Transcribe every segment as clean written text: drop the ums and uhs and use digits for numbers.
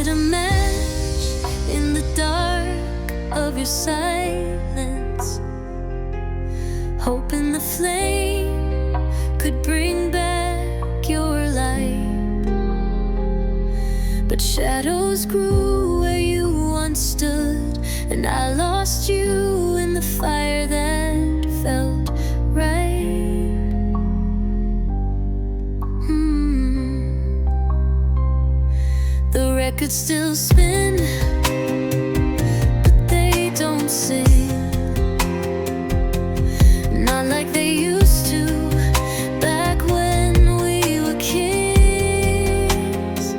lit a match in the dark of your silence, hoping the flame could bring back your light. But shadows grew where you once stood, and I lost you in the fire that felt right. The records still spin, but they don't sing, not like they used to back when we were kids.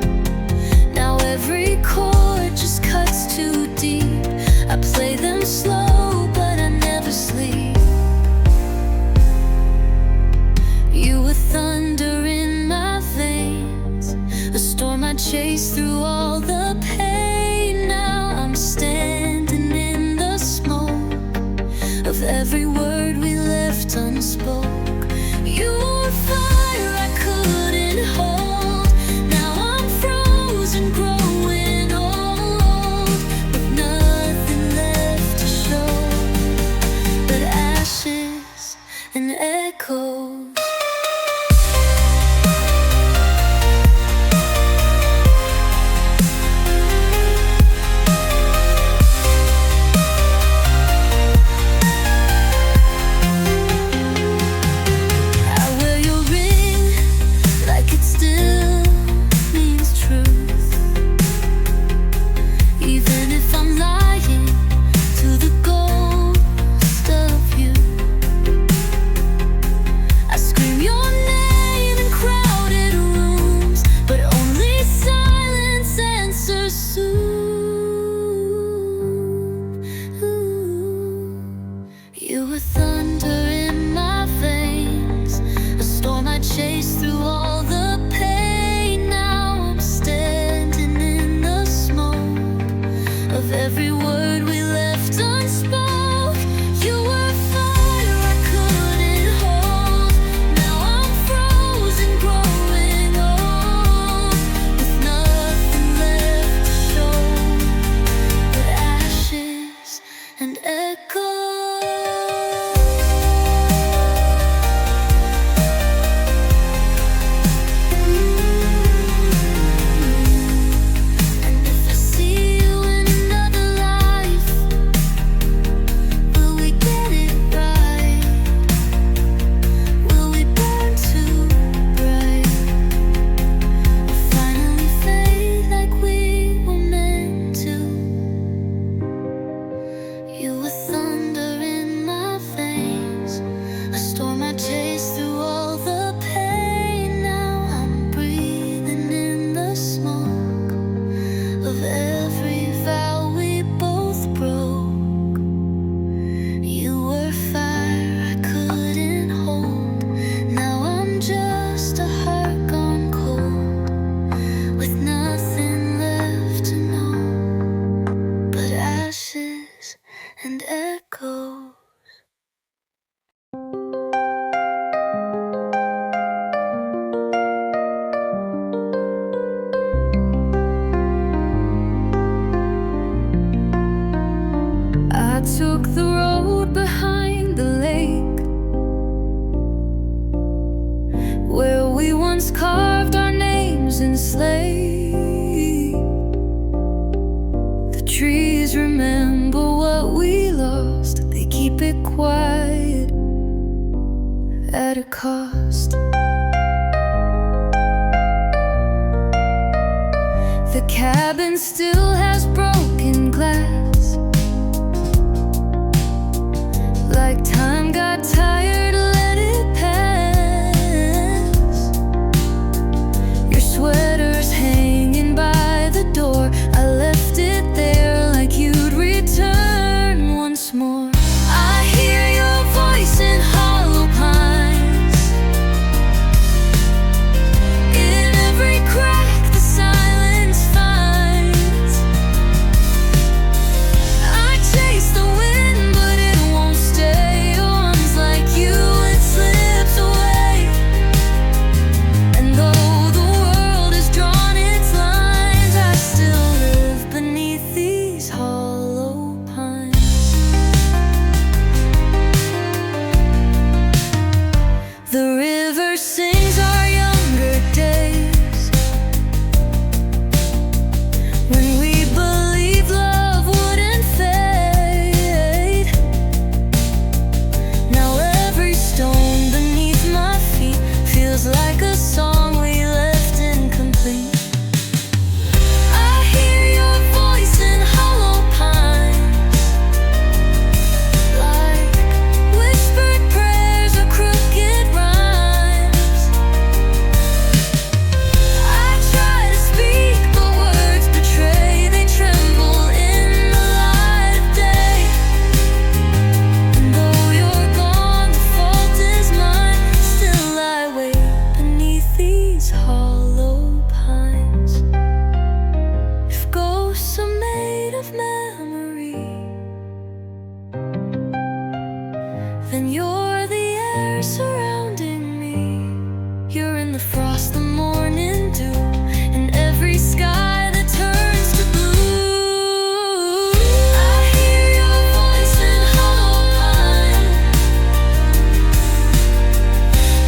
Now every chord just cuts too deep. I play them slow, but I never sleep. You were thunder in my veins, a storm I chased through all the pain. Now I'm standing in the smoke of every word we left unspoke. You were fire I couldn't hold. Now I'm frozen, growing old, with nothing left to show but ashes and echoes. You were thunder in my veins, a storm I chased through all the pain. Now I'm standing in the smoke of every word we left unspoke. You were fire I couldn't hold. Now I'm frozen, growing old, with nothing left to show but ashes and echoes. You were thunder in my veins, a storm I chased through all the pain. Now I'm breathing in the smoke of every vow we both broke. You were fire I couldn't hold. Now I'm just a heart gone cold, with nothing left to know but ashes and echoes. I took the road behind the lake, where we once carved our names in slate. The trees remember what we lost, they keep it quiet at a cost. The cabin still has broken glass, like time got tired, let it pass. Your sweater's hanging by the door, I left it there like you'd return once more. I hear your voice in hollow pines, in every crack the silence finds. I chase the wind, but it won't stay. Arms like you air surrounding me. You're in the frost, the morning dew, in every sky that turns to blue. I hear your voice in hollow pine,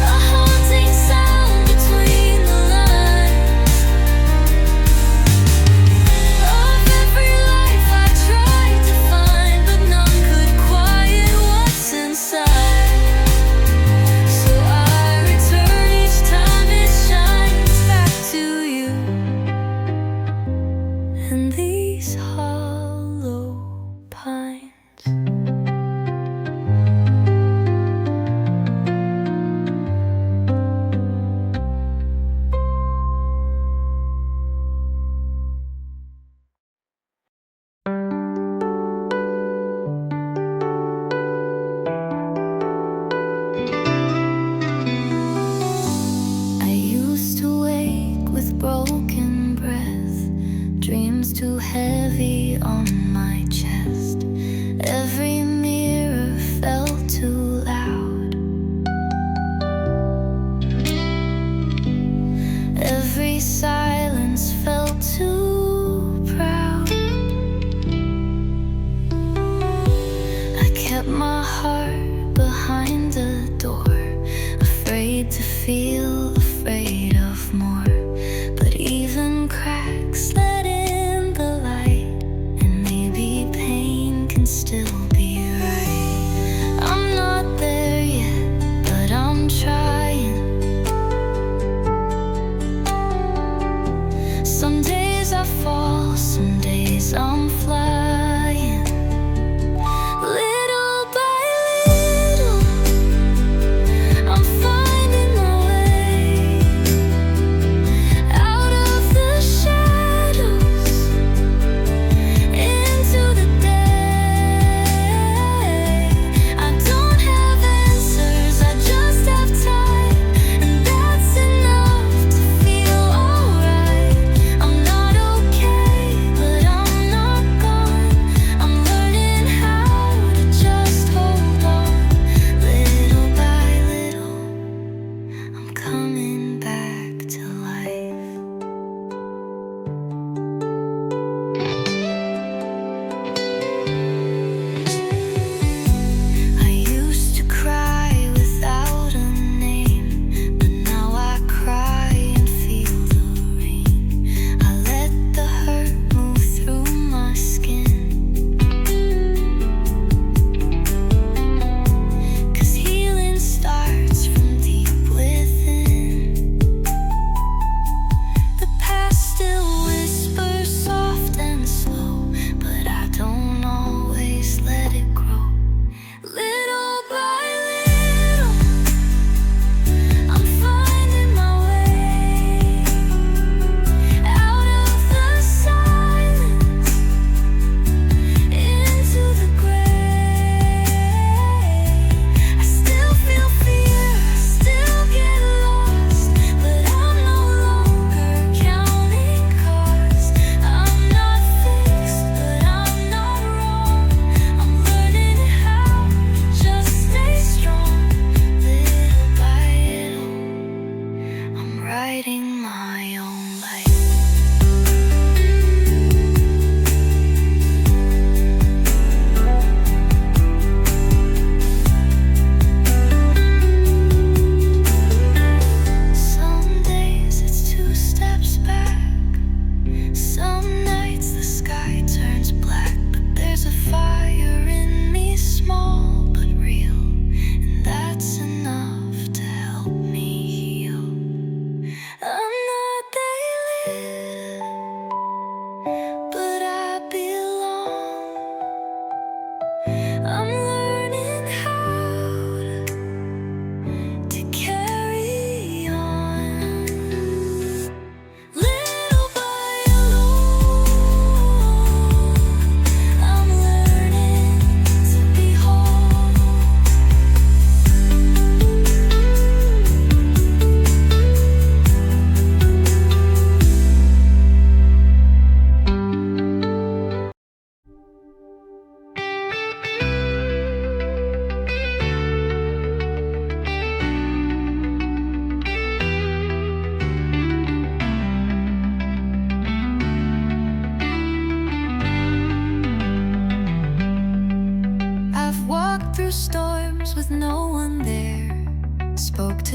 a haunting sound between the lines of every life I tried to find, but none could quiet what's inside. So I return each time it shines back to you and these hollow pines. I used to wake with broken breath, dreams too heavy on my chest. Every mirror felt too loud, every silence felt too proud. I kept my heart behind the door, afraid to feel, afraid of more. But even cracks let in the light, and maybe pain can still be right. I'm not there yet, but I'm trying. Some days I fall, some days I'm flying. Little by little, I'm finding my way out of the shadows into the day. I don't have answers, I just have time, and that's enough to feel alright. I'm not okay, but I'm not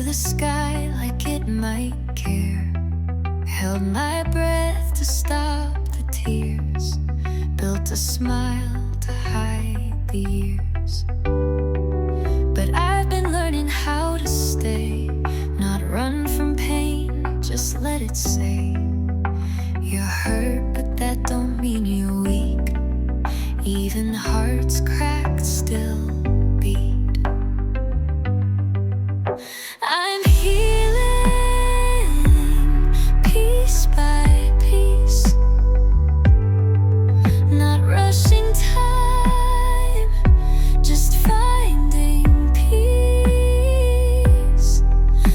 to the sky like it might care. Held my breath to stop the tears, built a smile to hide the years. But I've been learning how to stay, not run from pain, just let it say. You're hurt, but that don't mean you're weak. Even hearts cracked still beat. I'm healing piece by piece, not rushing time, just finding peace.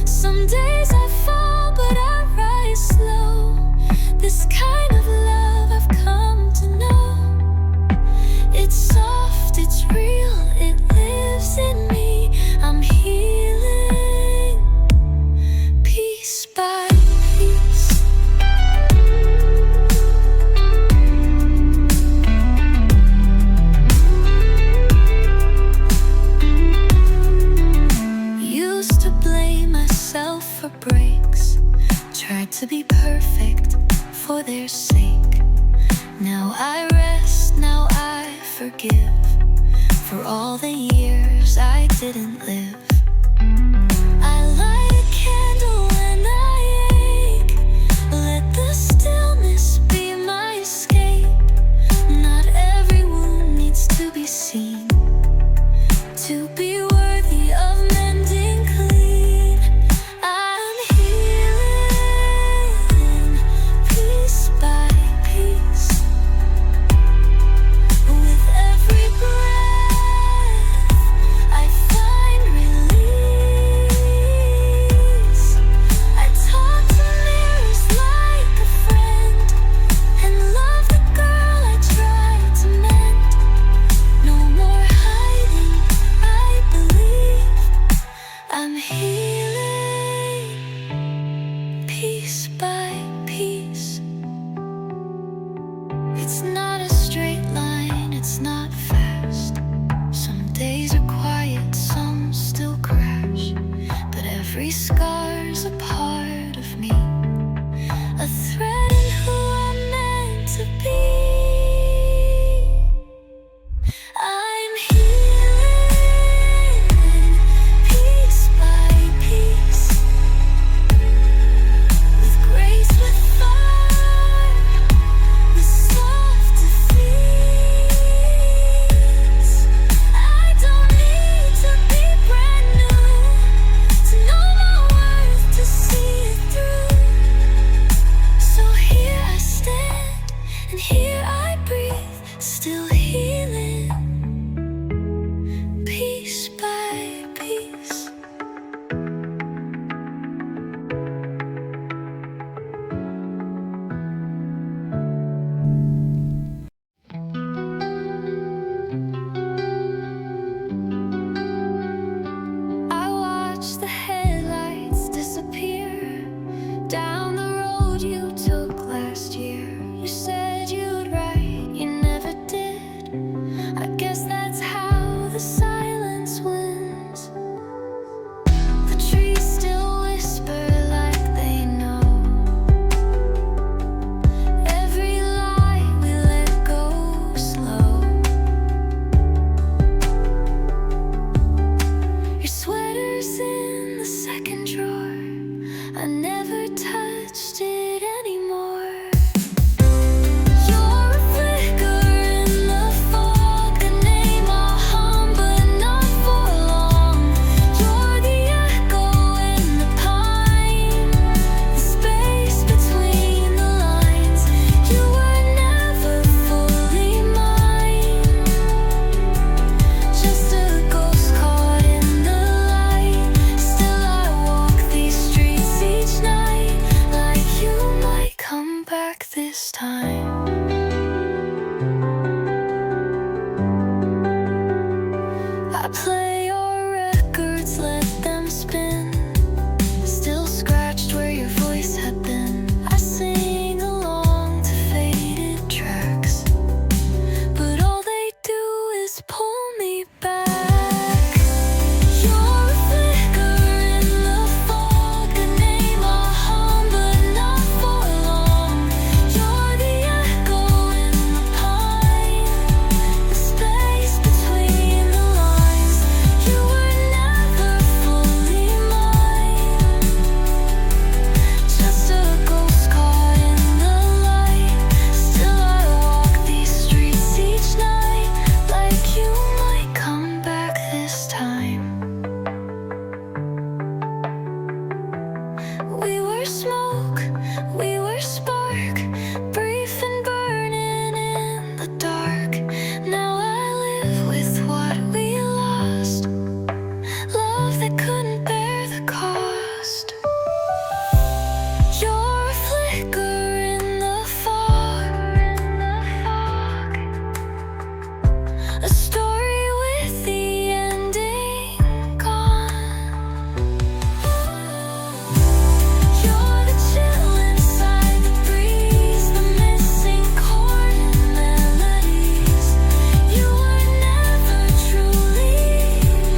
Some days I fall, but I rise slow. This kind of love I've come to know. It's soft, it's real, it lives in me. I'm healing piece by piece. Used to blame myself for breaks, tried to be perfect for their sake. Now I rest, now I forgive for all the years I didn't live. I light a candle when I ache, let the stillness be my escape. Not every wound needs to be seen to be worthy of mending clean. I'm healing piece by piece. With every breath I find release. I talk to mirrors like a friend and love the girl I tried to mend. No more hiding, I believe. I'm healing piece by piece. It's not a straight line, it's not fast. Some days are quiet, some still crash. But every scar's a part of me, a thread in who I'm meant to be. I'm healing piece by piece, with grace, with fire, with soft defeats. I don't need to be brand new to know my worth, to see it through. So here I stand, and here I breathe, still healing piece by piece. I watch the headlights disappear down the road you took last year. You said you'd write, you never did. I guess that's how the silence wins. The trees still whisper like they know. Every lie we let go slow. Your sweater's in the second drawer. I never touched it anymore. You're a flicker in the fog, a name I'll hum, but not for long. You're the echo in the pine, the space between the lines. You were never fully mine, just a ghost caught in the light. Still I walk these streets each night like you might We were smoke, we were spark, brief and burning in the dark. Now I live with what we lost, love that couldn't bear the cost. You're a flicker in the fog, a story with the ending gone. You're the chill inside the breeze, the missing chord in melodies. You were never truly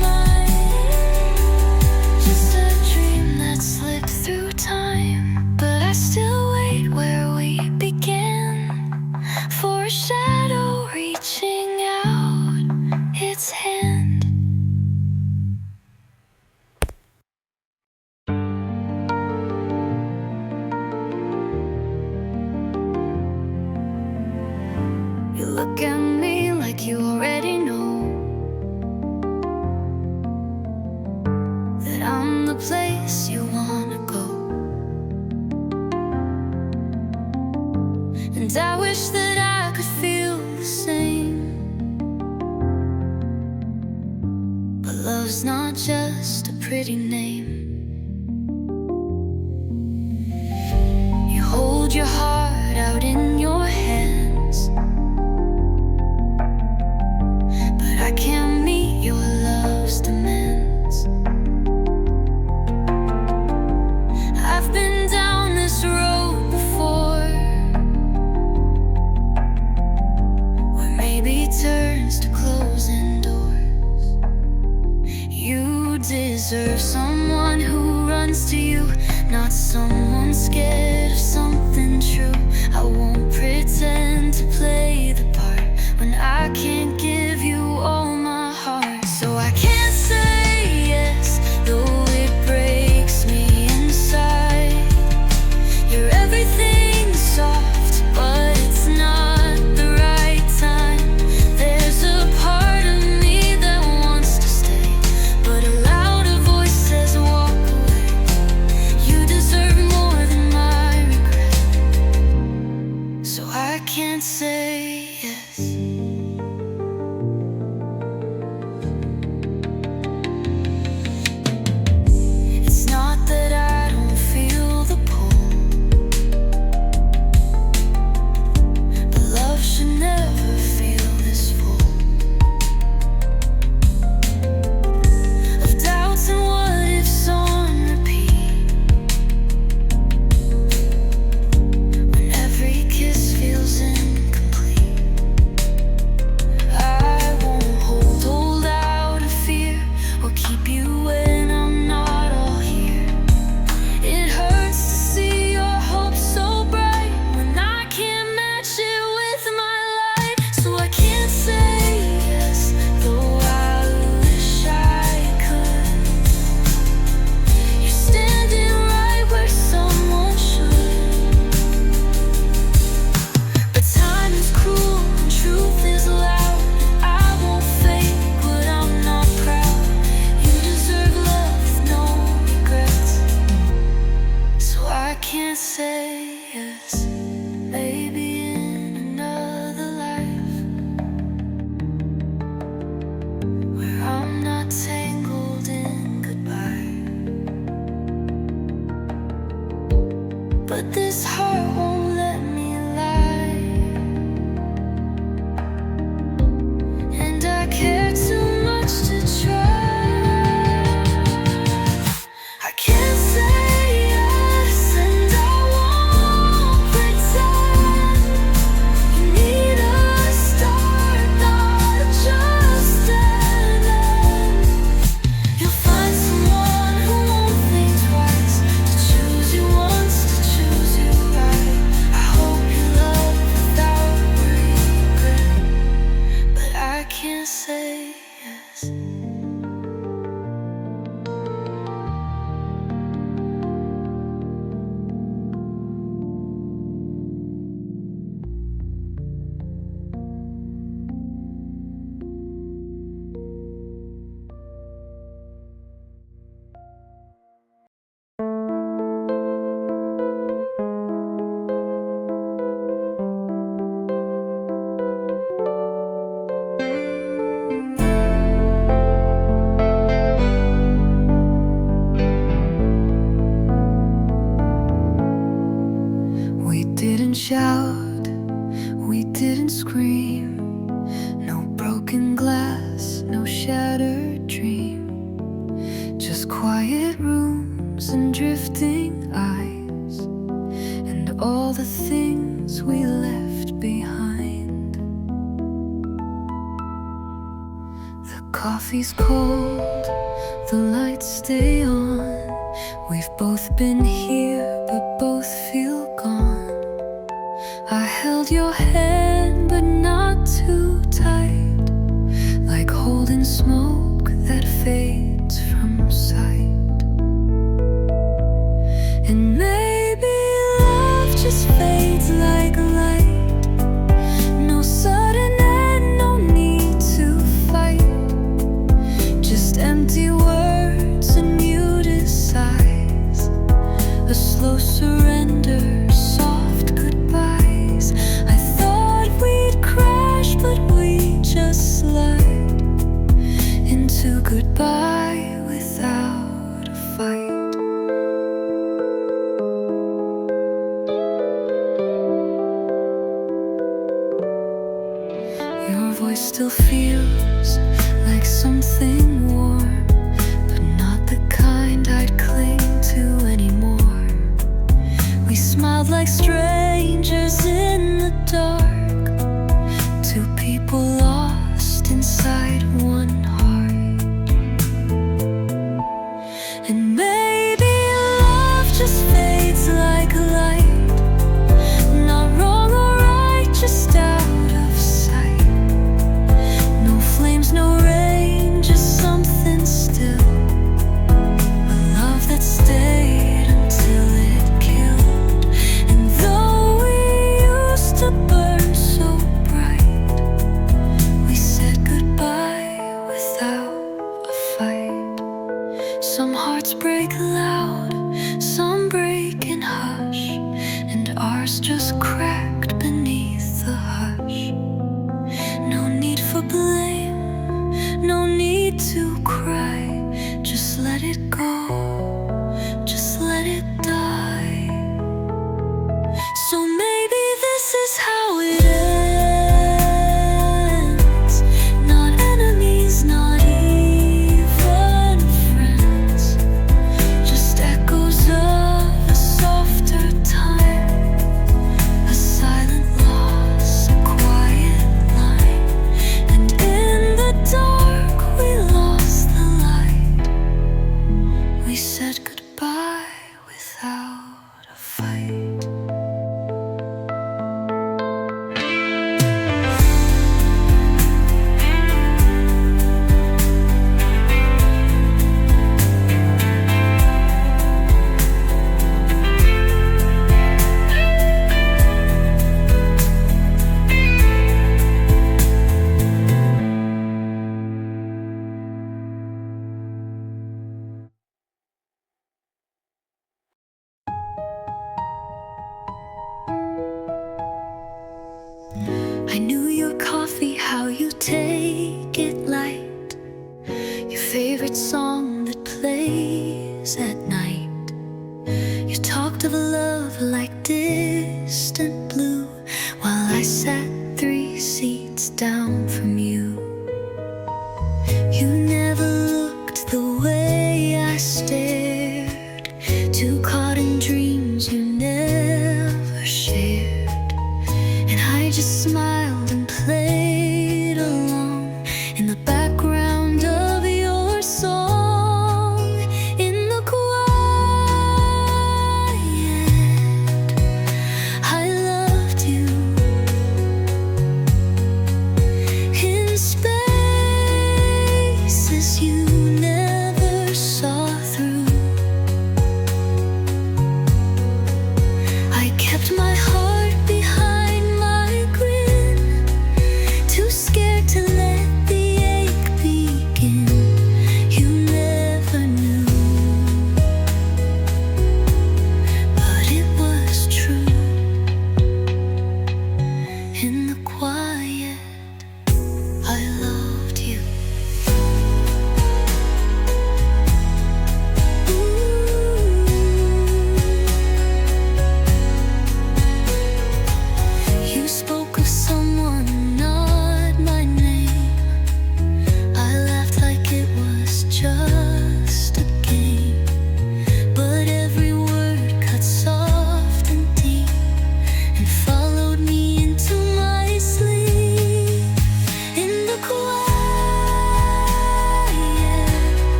mine, just a dream that slipped through time. But I still wait where we began, for a shadow reaching out its hand. You look at me like you already know that I'm the place you wanna go. And I wish that I could feel the same. But love's not just a pretty name. You hold your heart out in your hands, but I can't meet your love's demands. I've been down this road before, where maybe turns to closing doors. You deserve someone who runs to you, not someone scared of something true. I won't pretend to play the part when I can't give you all my heart. So I can't say yes, though it breaks me inside. You're everything soft, but it's not the right time. There's a part of me that wants to stay, but a louder voice says walk away. You deserve more than my regret, so I can't say yes. It's not that I don't feel the pull, but love should never feel this full of doubts and what ifs on repeat. When every kiss feels incomplete, I won't hold out of fear or keep you when I'm not all here. It hurts to see your hope so bright when I can't match it with my light. So I can't say yes, though I wish I could. You're standing right where someone should, but time is cruel and truth is loud. I won't fake what I'm not proud. You deserve love with no regrets, so I can't say yes. Maybe in another life, where I'm not tangled in goodbye, but this heart won't let me lie, and I care too much to try. I can't say yes, and I won't pretend. You need a start, not just an end. You'll find someone who won't think twice, to choose you once, to choose you right. shout, we didn't scream. No broken glass, no shattered dream. Just quiet rooms and drifting eyes, and all the things we left behind. The coffee's cold, the lights stay on. We've both been here, but both feel gone. I held your hand, but not too tight, like holding smoke that fades from sight. And maybe love just fades like a light. No sudden end, no need to fight. Just empty words and muted sighs. A slow surrender, soft goodbyes. I thought we'd crash, but we just slide into goodbye without a fight. Your voice still feels like something warm, but not the kind I'd cling to anymore. We smiled like strangers in the dark, two people lost inside one heart. And maybe love just fades like a light, not wrong or right, just out of sight. No flames, no rain, just something still. A love that stayed until it killed. And though we used to burn so bright, we said goodbye without a fight. Some hearts break loud, some break in hush, and ours just cracked beneath the hush. No need for blame, no need to cry. Just let it go, just let it die. So maybe this is how it ends. Not enemies, not even friends, just echoes of a softer time. A silent loss, a quiet line, and in the dark we lost the light. We said goodbye without a fight. I knew your coffee, how you take it light, your favorite song that plays at night. You talked of love like distant blue, while I sat 3 seats down from you. You never looked the way I stared, too caught in dreams you never shared. And I just smiled and played along in the background of your song. In the quiet, I loved you.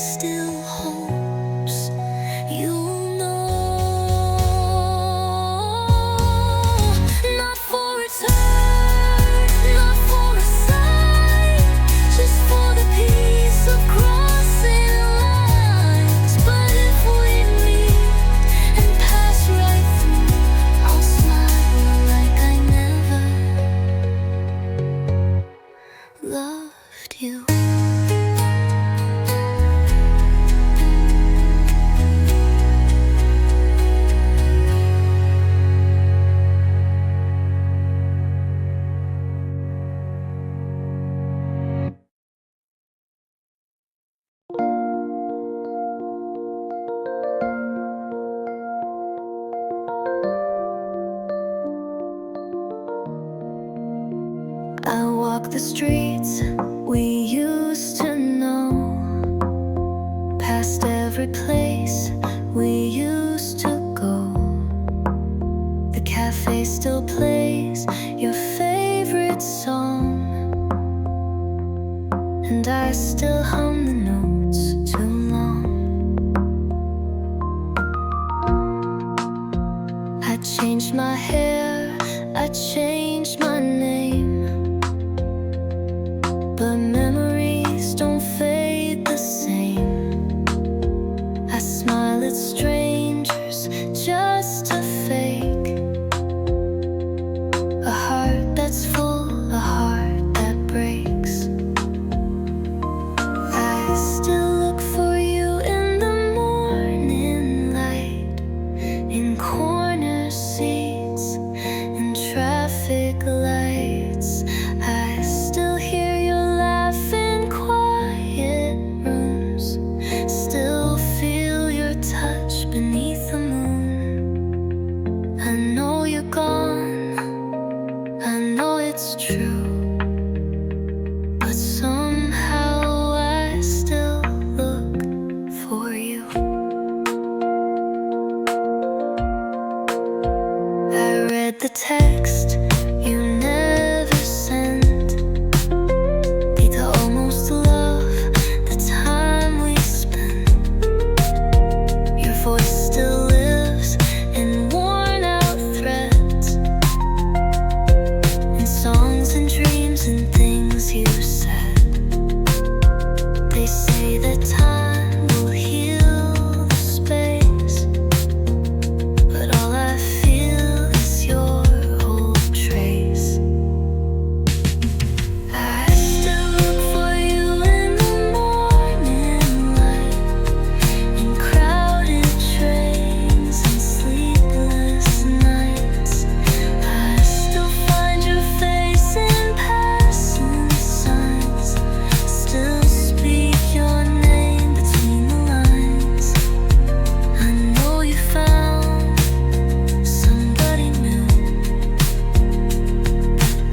still hopes you'll know. Not for a turn, not for a sign, just for the peace of crossing lines. But if we meet and pass right through, I'll smile like I never loved you. I walk the streets we used to know, past every place we used to go. The cafe still plays your favorite song, and I still hum the notes too long. I changed my hair, I changed my name, but memories don't fade the same. I smile at strangers just to fake a heart that's full, a heart that breaks. I still look for you in the morning light, in corner seats, in traffic lights. I still hear your laugh in quiet rooms, still feel your touch beneath the moon. I know you're gone, I know it's true, but somehow I still look for you. I read the text you never sent, the almost love, the time we spent. Your voice still lives in worn out threads, in songs and dreams and things you said. They say that time will heal the space, but all I feel is your old trace. I still look for you in the morning light, in crowded trains and sleepless nights. I still find your face in passing signs, still speak your name between the lines. I know you found somebody new,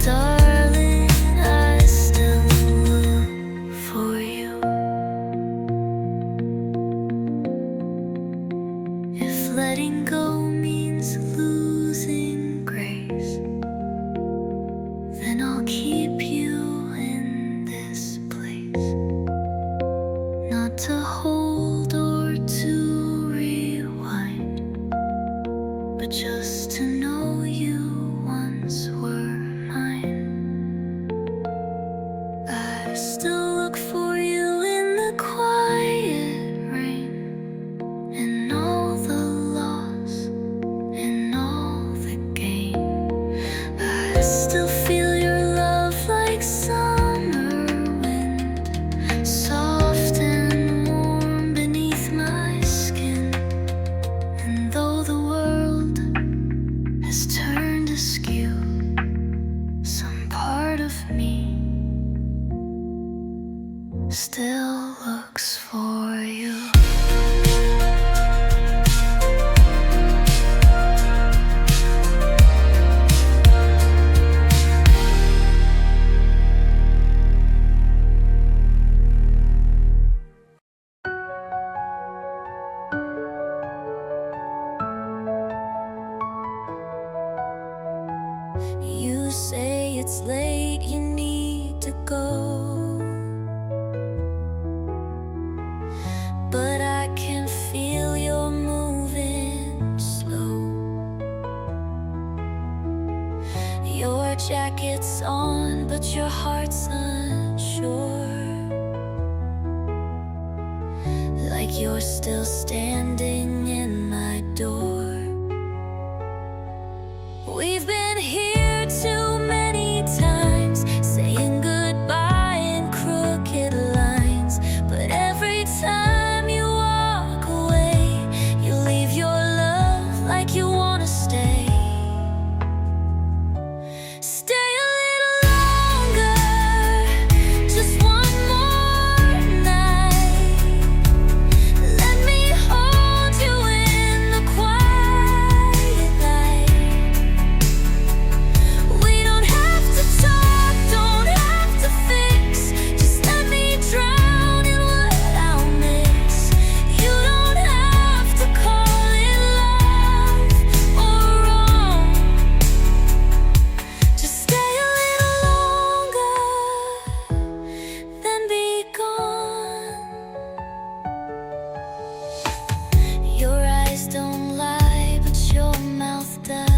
darling, I still look for you. If letting go means losing grace, then I'll keep you in this place, not to hold or to rewind, but just to know you once were mine. I still look for you in the quiet rain, in all the loss, in all the gain. I still feel your love like summer wind, soft and warm but I can feel you're moving slow. Your jacket's on, but your heart's unsure, like you're still standing in my door. We've been here too many times, saying goodbye in crooked lines, but every time you walk away, you leave your love like you wanna stay. Stay a little longer, just one more night. Let me hold you in the quiet light. We don't have to talk, don't have to fix, just let me drown in what I'll miss. You don't have to call it love or wrong, just stay a little longer, then be gone. Your eyes don't lie, but your mouth does.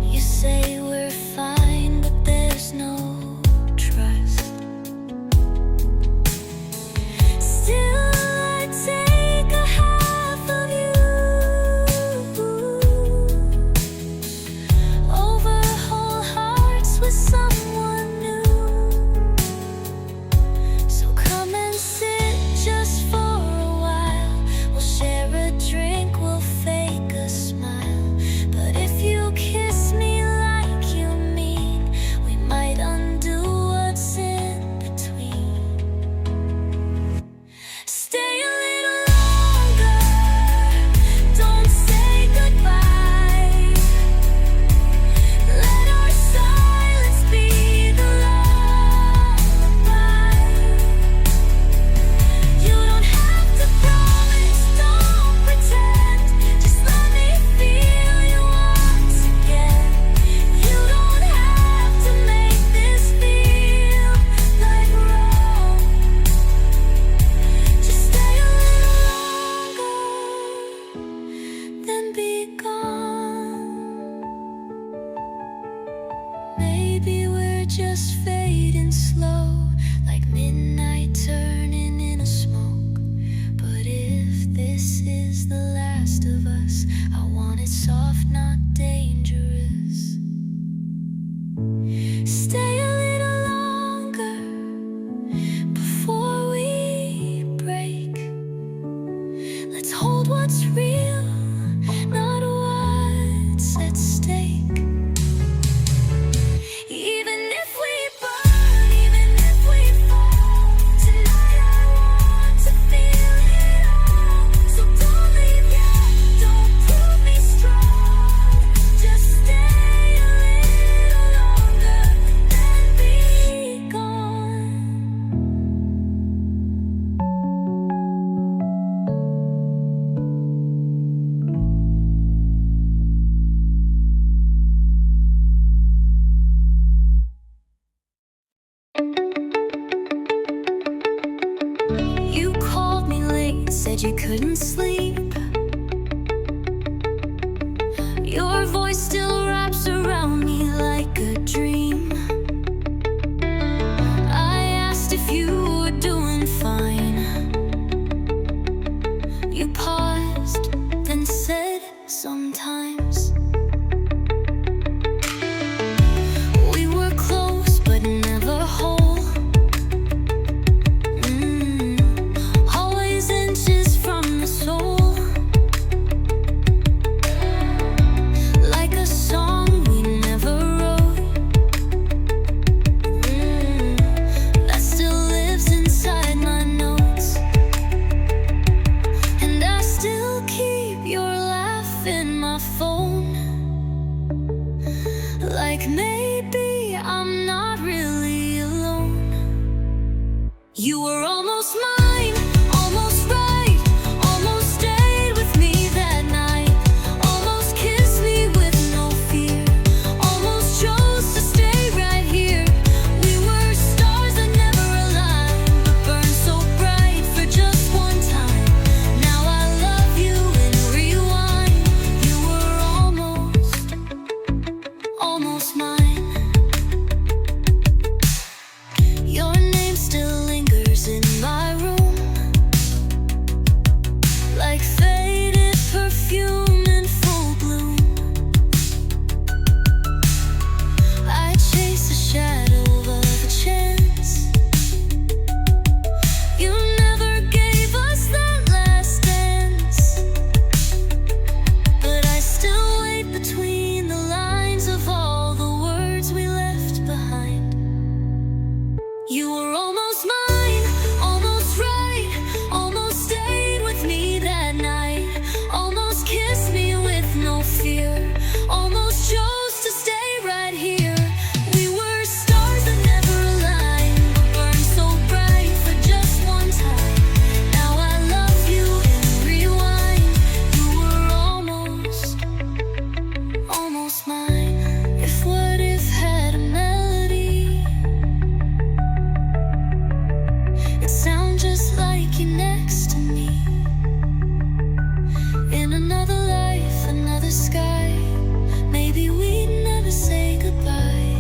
You say we're fine, but there's no trust. Still, I take a half of you over whole hearts with someone new. So come and sit just for a while. We'll share a drink, we'll fake a smile. But if you kiss me like you mean, we might undo what's in between. Stay a little longer, don't say goodbye. Let our silence be the lullaby. You don't have to promise, don't pretend, just let me feel you once again. You don't have to make this feel like wrong, just stay a little longer, then be gone. Maybe we're just fading slow, like midnight turning into smoke. But if this is the last of us, I want it soft, not dangerous. Stay a little longer before we break. Let's hold what's real, not what's at stake. Even if we burn, even if we fall, tonight I want to feel it all. So don't leave yet, don't prove me strong, just stay a little longer, then be gone. You called me late, said you couldn't sleep. Your voice still wraps around me like a dream. I asked if you were doing fine. You paused, then said sometimes. We were close, but never whole. Always inches from the soul, like a song we never wrote, that still lives inside my notes. And I still keep your laugh in my phone, like maybe I'm not really alone. You were almost mine, almost right, almost stayed with me that night, almost kissed me with no fear, almost chose to stay right here. We were stars that never aligned. like you next to me. In another life, another sky, maybe we'd never say goodbye.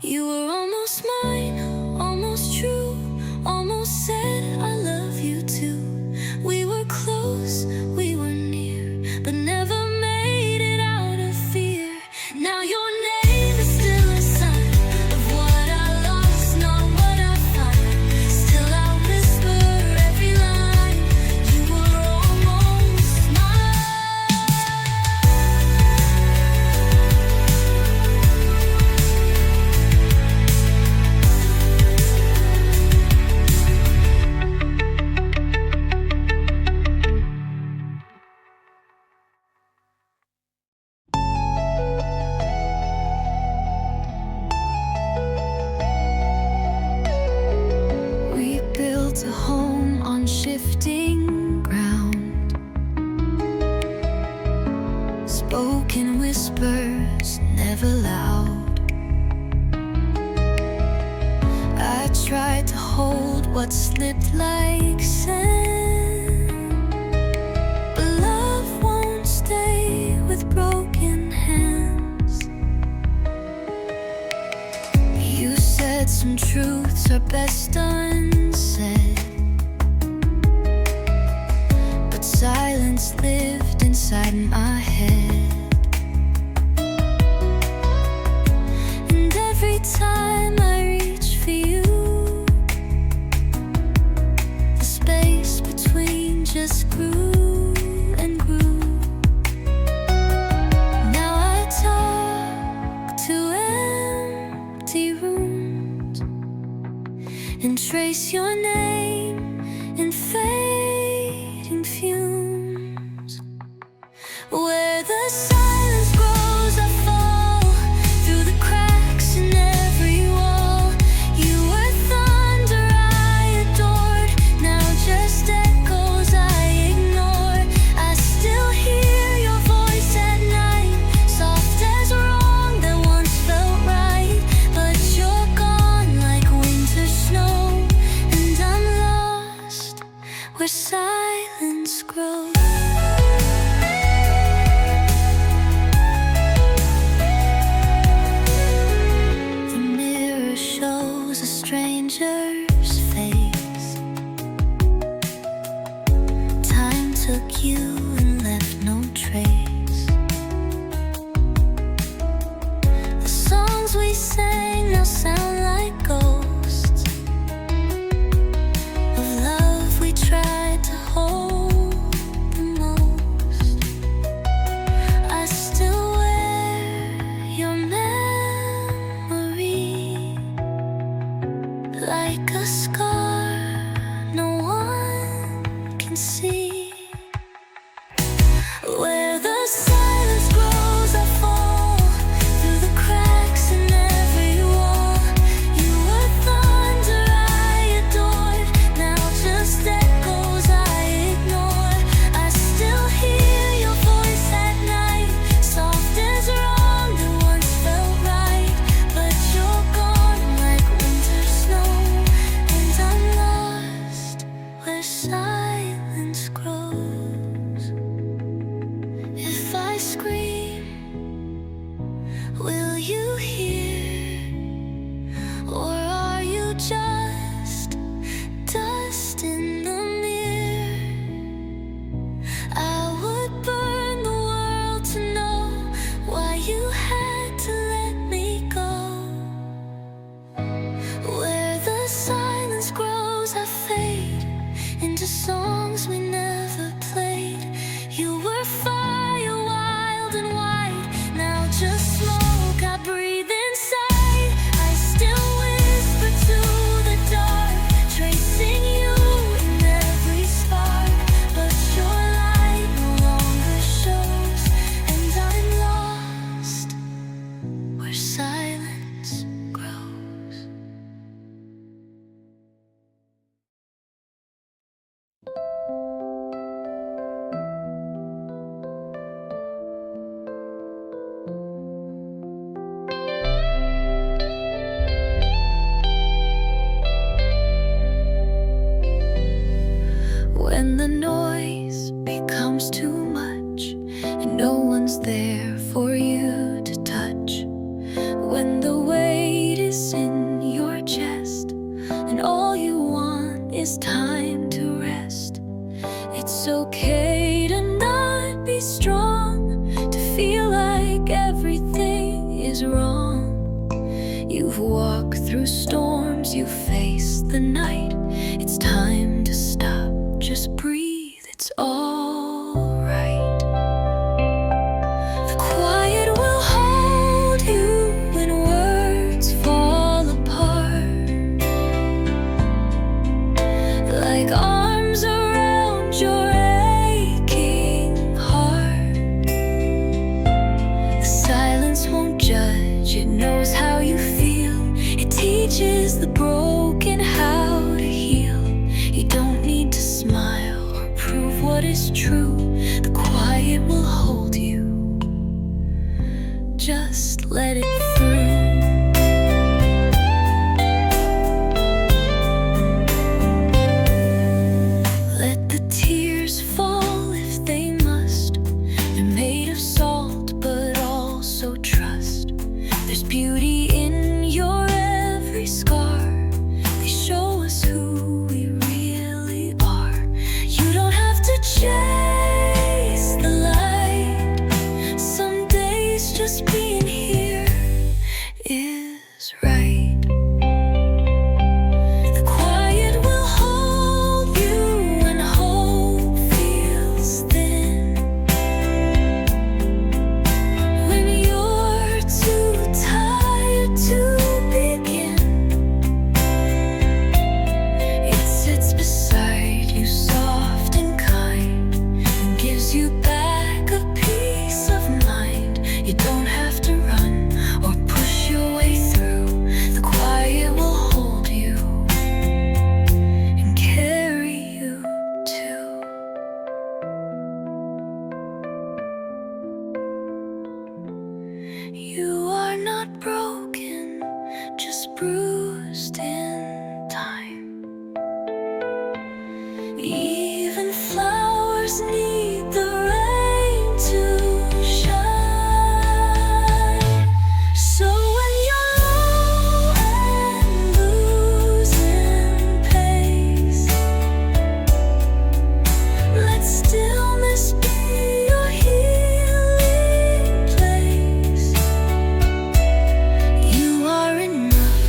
You were almost mine, almost true, almost said I love you too. We were close, we were near, but never made it out of fear. Now your name is still a sign of what I lost, not what I find. Still I'll whisper every line. You were almost mine. We built a home on shifting ground. Spoken whispers, never loud. I tried to hold what slipped like sand, but love won't stay with broken hands. You said some truths are best unsaid, but silence lived inside my head. And every time I reach for you, the space between just grew and grew. Now I talk to empty rooms and trace your name in fading fumes. Where the silence grows, I fall through the cracks in every wall. You were thunder I adored, now just echoes I ignore. I still hear your voice at night, soft as wrong that once felt right. But you're gone like winter snow, and I'm lost where silence grows. The mirror shows a stranger's face. Time took you and left no trace. The songs we sang now sound like ghosts of love we tried to hold the most. I still wear your memory like a scar no one can see. Where the silence grows, I fall through the cracks in every wall. You were thunder I adored, now just echoes I ignore. I still hear your voice at night, soft as wrong that once felt right. But you're gone like winter snow, and I'm when the noise becomes too much and no one's there for you to touch, when the weight is in your chest and all you want is time to rest. It's okay to not be strong, to feel like everything is wrong. You've walked through storms, you've faced the night. It's time to stop, just breathe, it's all right. The quiet will hold you when words fall apart, like arms around your aching heart. The silence won't judge, it knows how you feel. It teaches the broken how to heal. You don't need to smile or prove what is true. The quiet will hold you, just let it through. Let the tears fall if they must. They're made of salt but also trust. There's beauty in your every scar. They show us who we really are. You don't have to chase the light. Some days just being here is right. The quiet will hold you when hope feels thin, when you're too tired to begin. It sits beside you, soft and kind, and gives you back a peace of mind. You don't have to run or push your way through. The quiet will hold you and carry you too. You are not broken, just bruised in time. Even flowers need the rain to shine. So when you're low and losing pace, let stillness be your healing place. You are enough,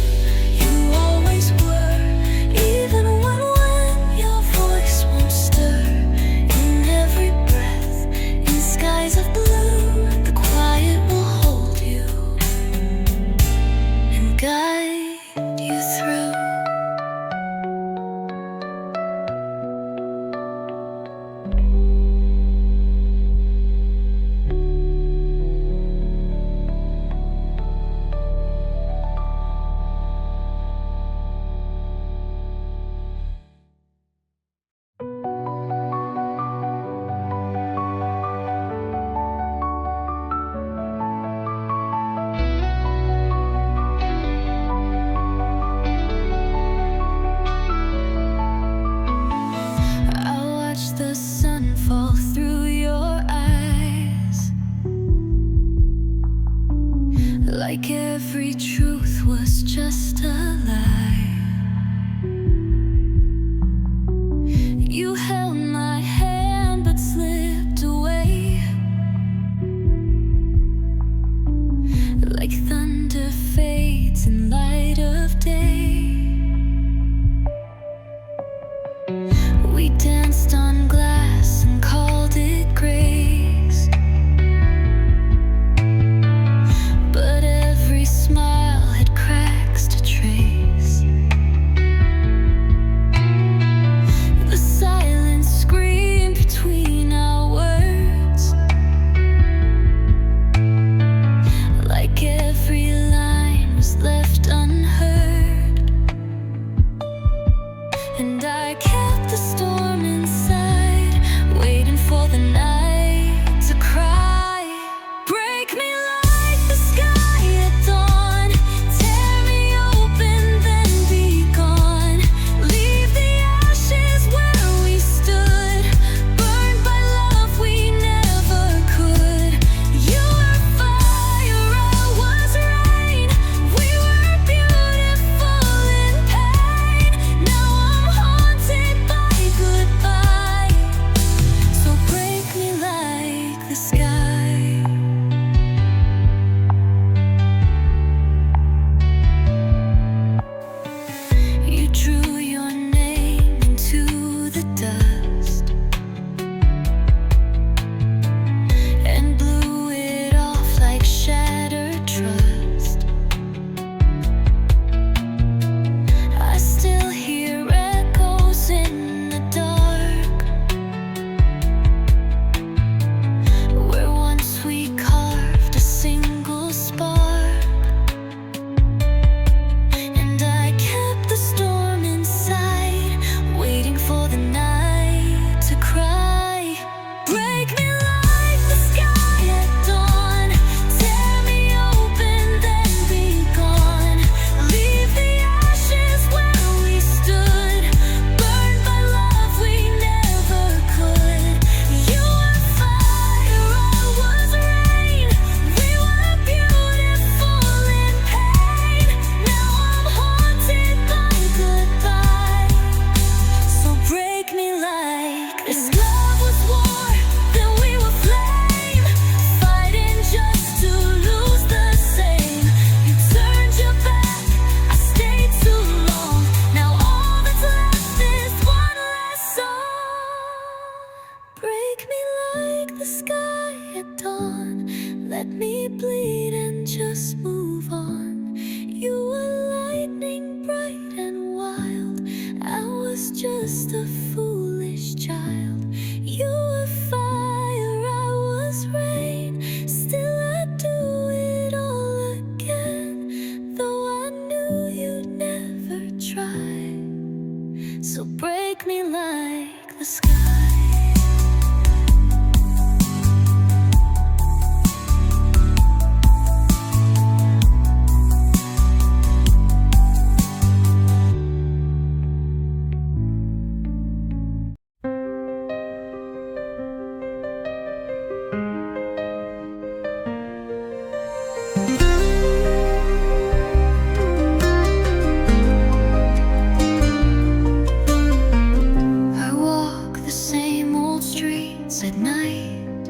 you always were, even when your voice won't stir. In every breath, in skies of blue, the quiet will hold you and guide you through. I watch the sun fall through your eyes, like every truth was just a lie. You held my hand but slipped away, like thunder fades in light of day. We danced on glass and called it grace, but every smile had cracks to trace. The silence screamed between our words, like every line was left unheard. And I kept the storm inside, waiting for the night to cry. Break me like the sky at dawn, tear me open then be gone. Leave the ashes where we stood, just a foolish child. You were fire, I was rain. Still I'd do it all again, though I knew you'd never try. So break me like the sky. At night,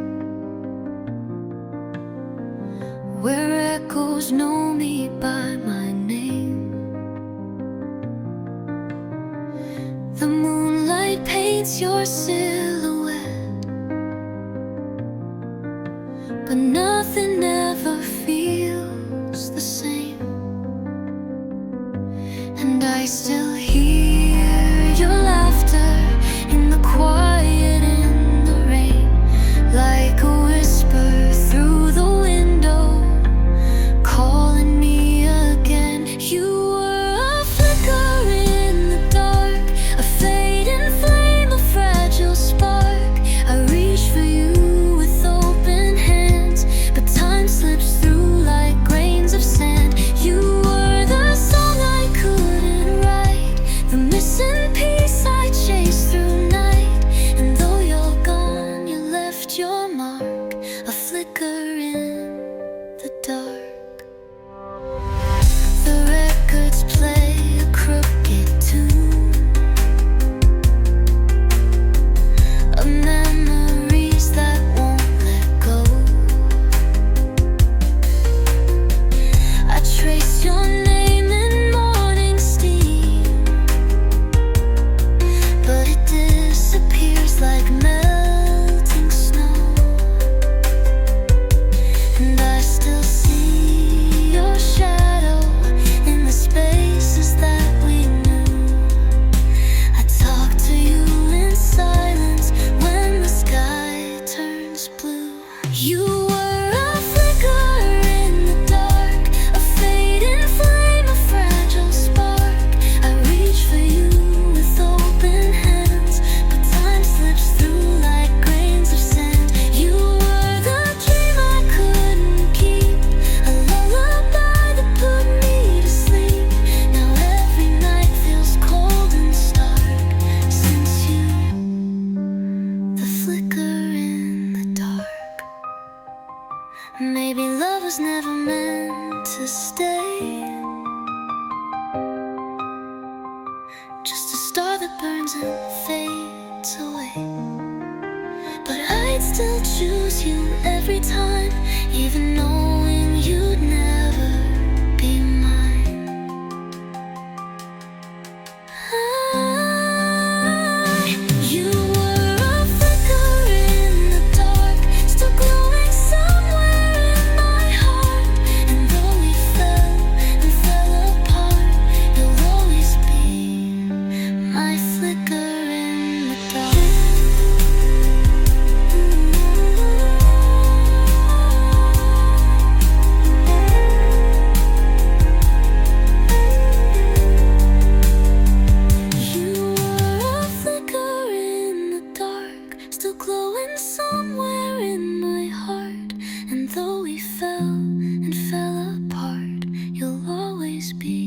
where echoes know me by my name. The moonlight paints your silhouette, but nothing ever feels the same. And I still hear your laughter in the quiet, like a whisper through the window, calling me again. You were a flicker in the dark, a fading flame, a fragile spark. I reach for you with open hands, but time slips through like grains of sand. You were the song I couldn't write, the missing piece I chased through night. And though you're gone, you left your mark, a flicker in the dark. The records play a crooked tune, of memories that won't let go. I trace your name in morning steam, but it disappears like melting snow. And I still see your shadow in the spaces that we knew. I talk to you in silence when the sky turns blue. You were a flicker in the dark, a fading flame, a fragile spark. I reach for you with open hands, but time slips through like grains of sand. You were the dream I couldn't keep, a lullaby that put me to sleep. Now every night feels cold and stark since you, the flicker in the dark. Maybe love was never meant to stay, just a star that burns and fades away. But I'd still choose you every time, even knowing you'd never be mine. You were a flicker in the dark, still glowing somewhere in my heart. And though we fell and fell apart, you'll always be my flicker in the dark. You were a flicker in the dark, still glowing somewhere in my heart. And though we fell and fell apart, you'll always be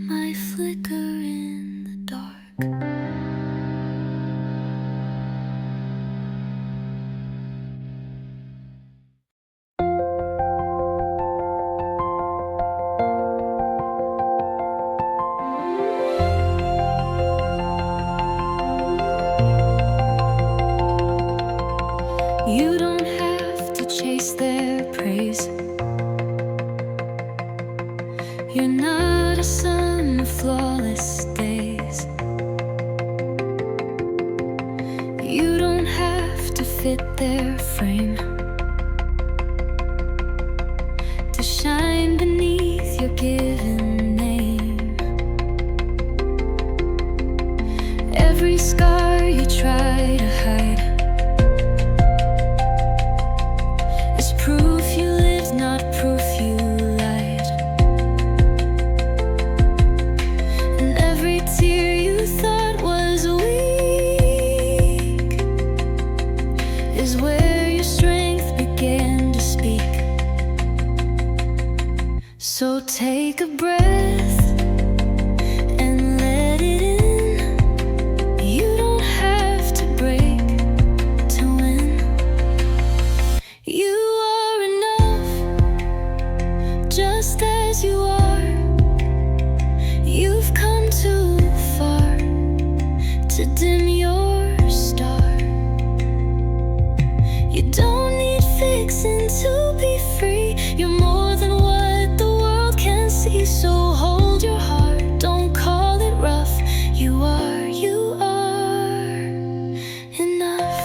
my flicker in the dark. You don't have to chase their praise. You're not a son of flawless days. You don't have to fit their frame to shine beneath your given name. every scar you try to hide is proof you lived, not proof you lied. And every tear you thought was weak is where your strength began to speak. So take a breath and let it in. You don't have to break to win. You are enough, just as you are. You've come too far to dim your star. You don't need fixing to be free. You're more than what the world can see. So hold your heart, don't call it rough. You are enough.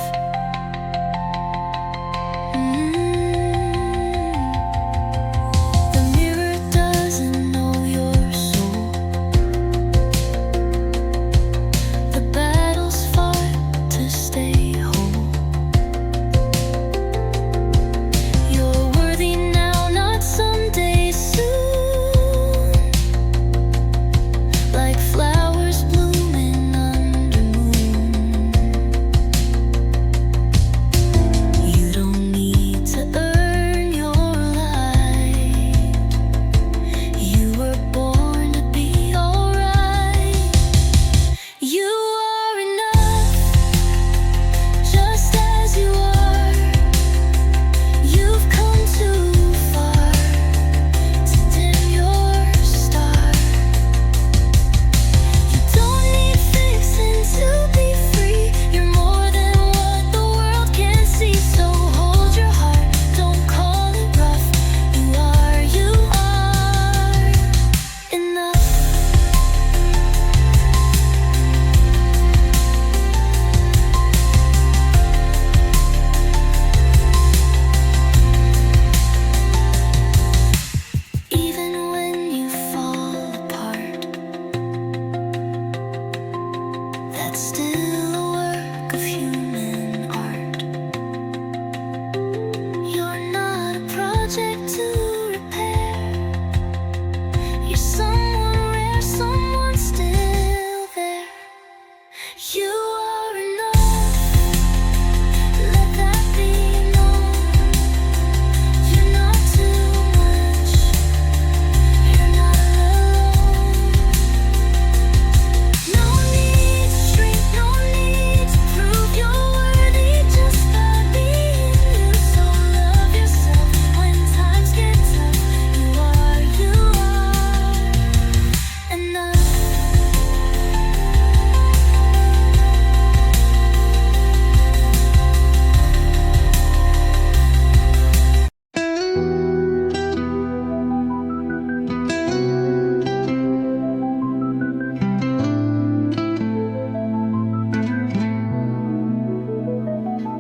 The mirror doesn't know your soul. The battles fought to stay whole. You're worthy now, not someday soon. Like flowers blooming under moon. You don't need to earn your light. You were born to be alright. You are enough, just as you are. You've come too far to dim your star. You don't need fixing to be free. You're more than what the world can see. So hold your heart, don't call it rough. You are enough. Even when you fall apart, that's still a work of human art. You're not a project to repair. You're someone rare, someone still there. You are enough, let that be known. You're not too much, you're not alone. No need to shrink, no need to prove you're worthy just by being you. So love yourself when times get tough. You are enough.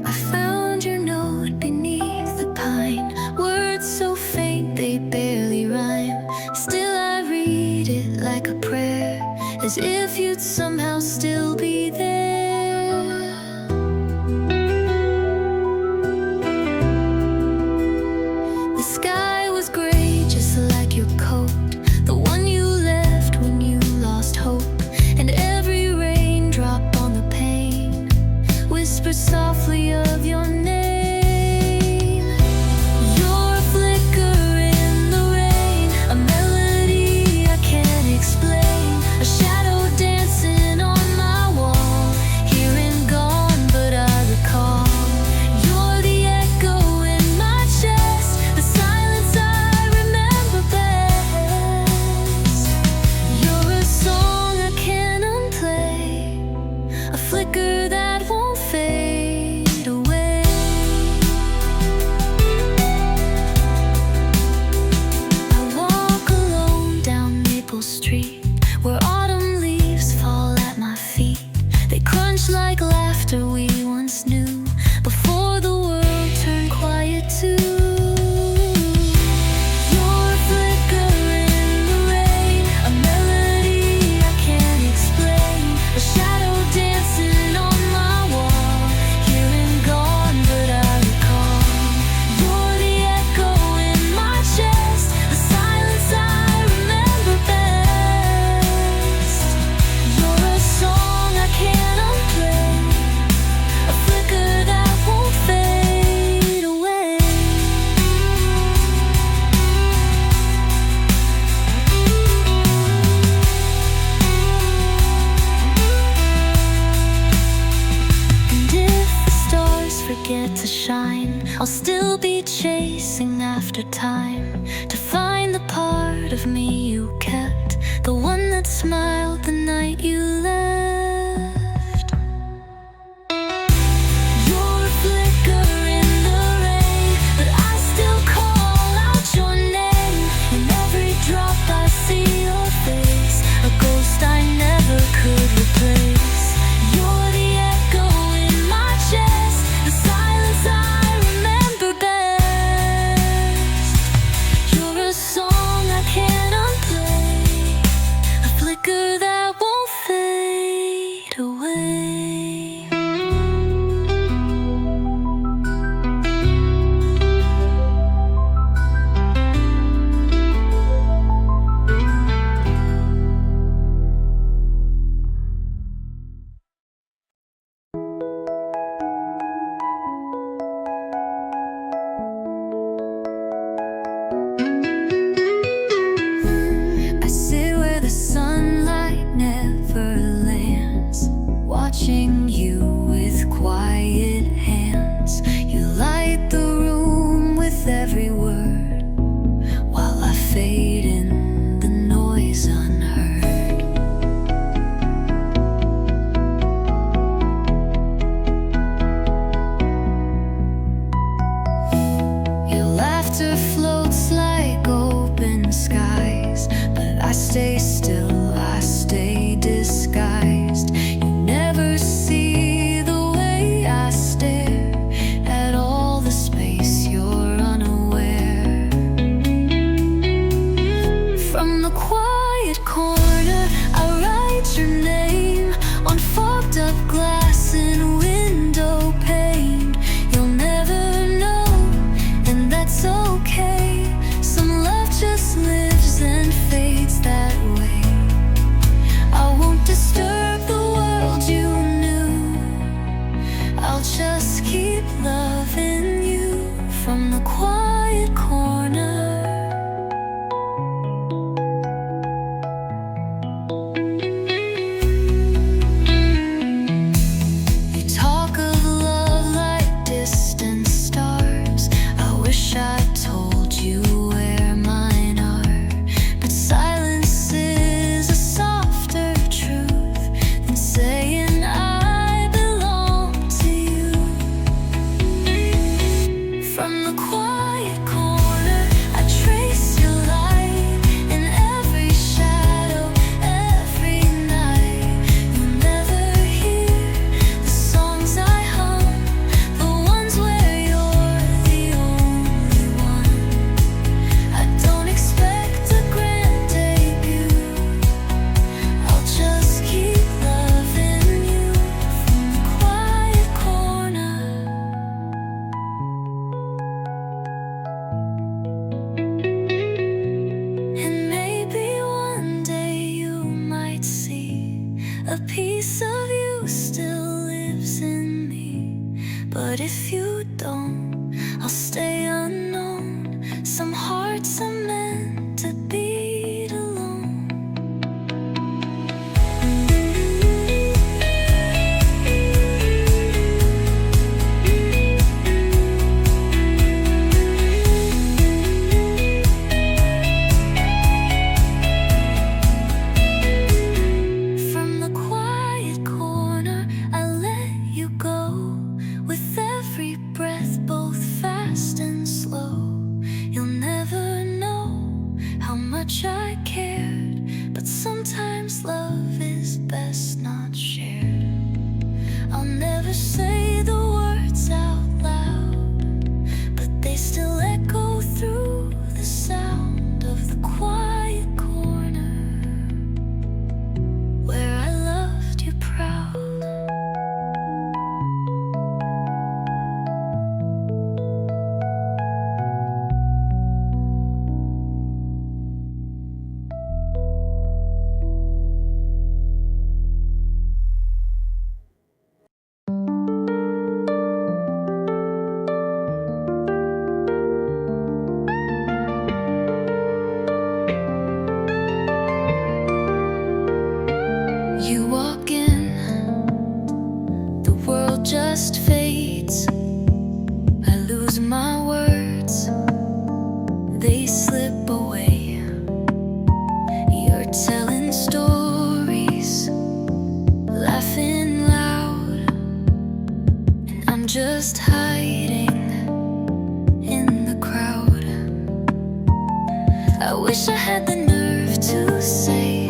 I found your note beneath the pine. Words so faint they barely rhyme. Still I read it like a prayer, as if you'd somehow still be there. The sky was gray, just like your coat, the one you left when you lost hope. And every raindrop on the pane whispered softly of your name. You're a flicker in the rain, a melody I can't explain, a shadow dancing on my wall, here and gone, but I recall. You're the echo in my chest, the silence I remember best. You're a song I can't unplay, a flicker that won't fade away. I walk alone down Maple Street, where autumn leaves fall at my feet. They crunch like laughter we once knew, before the world turned quiet too. You're a flicker in the rain, a melody I can't explain, a shadow dancing get to shine, I'll still be chasing after time to find the part of me you kept, the one that smiled the night you left. You're a flicker in the rain, but I still call out your name. In every drop I see your face, a ghost I never could replace. You're the echo in my chest, the silence I remember best. You're a song I can't unplay, a flicker that won't fade away. Watching you with quiet hands, you light the room with every word, while I fade in the noise unheard. Your laughter floats like open skies, but I stay still, I stay disguised. Never see the way I stare at all the space you're unaware. From the quiet corner I write your name on fogged up glass and window pane. You'll never know, and that's okay. Some love just lives and fades that way. I won't disturb the world you knew, I'll just keep loving you from the quiet corner. You talk of love like distant stars, I wish I told you where mine are, but silence is a softer truth than saying I belong to you. From the quiet corner I trace your light in every shadow, every night. You'll never hear the songs I hum, the ones where you're the only one. I don't expect a grand debut, I'll just keep loving you from the quiet corner. And maybe one day you might see a piece of you still lives in me. But if you don't, I'll stay unknown. Some hearts are meant to beat alone. From the quiet corner I let you go, with every breath both fast and slow. You'll never know, just hiding in the crowd. I wish I had the nerve to say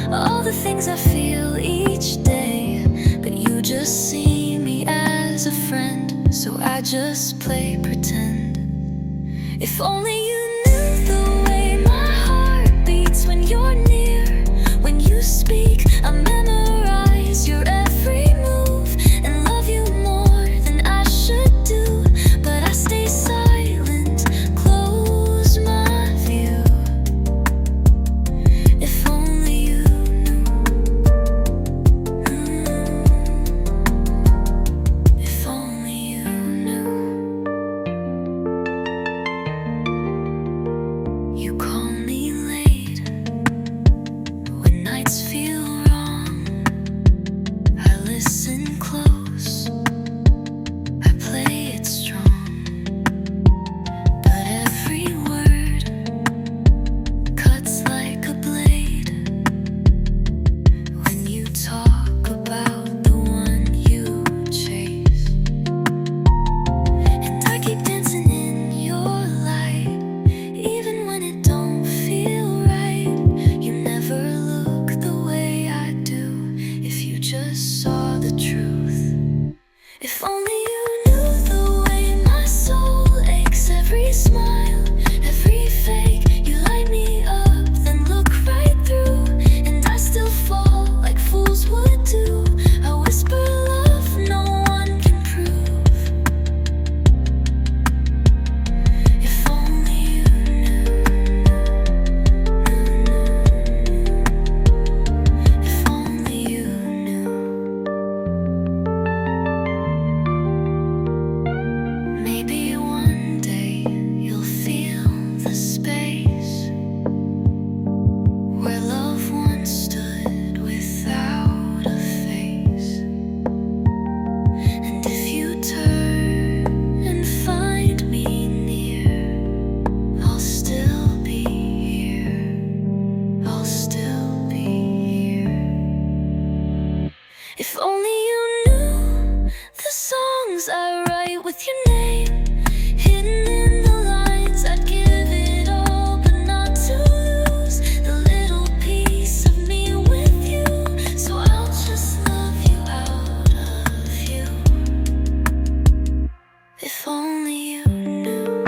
all the things I feel each day, but you just see me as a friend, so I just play pretend. If only you knew the way my heart beats when you're near. When you speak, I memorize your every move and love you more than I should do. But I stay silent, close my view. If only you knew. If only you knew. You call me late when nights feel wrong. I listen close, I play it strong, but every word cuts like a blade when you talk about the one you chase. And I keep dancing in your light, even when it don't feel right. You never look the way I do. If you just saw the truth. If only you knew the way my soul aches. Every smile, every fake. You light me up, then look right through, and I still fall like fools would do. I whisper love no one can prove. If only you knew. If only you knew. Maybe one day you'll feel the space where love once stood without a face. And if you turn and find me near, I'll still be here. I'll still be here. If only you knew the songs I write with your name hidden in the lines. I'd give it all, but not to lose the little piece of me with you. So I'll just love you out of you. If only you knew.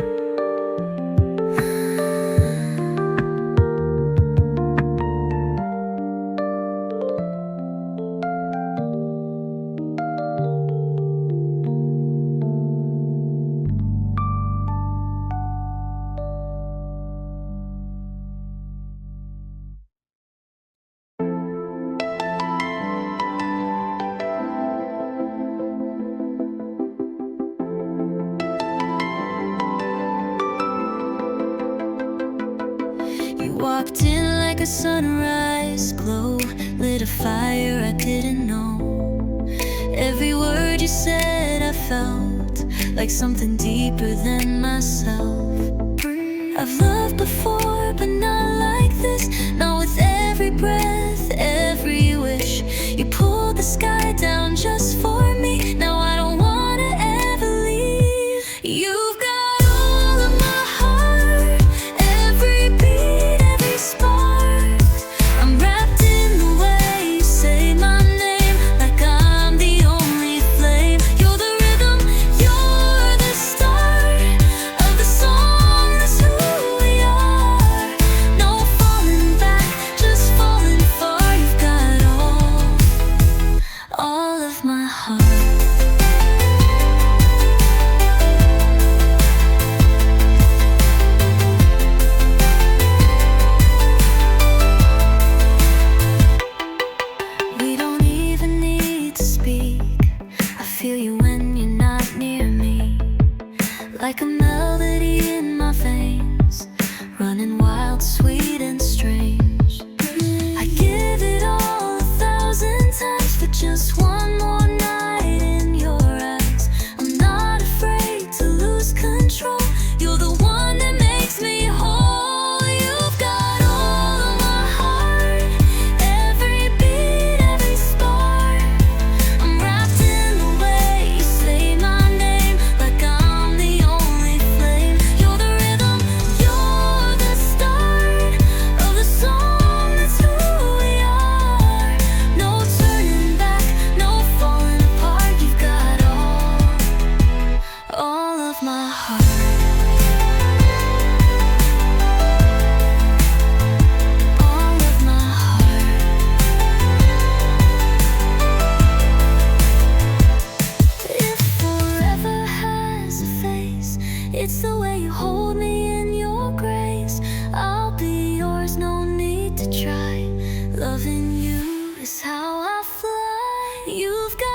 You walked in like a sunrise glow, lit a fire I didn't know. Every word you said I felt like something deeper than myself. I've loved before, but not like this. Not with every breath, every wish. You pulled the sky down just for me. Now I don't wanna ever leave. You've got all of my heart, every beat, every spark. I'm wrapped in the way you say my name, like I'm the only flame. You're the rhythm, you're the start of the song. That's who we are. No falling back, just falling far. You've got all You've got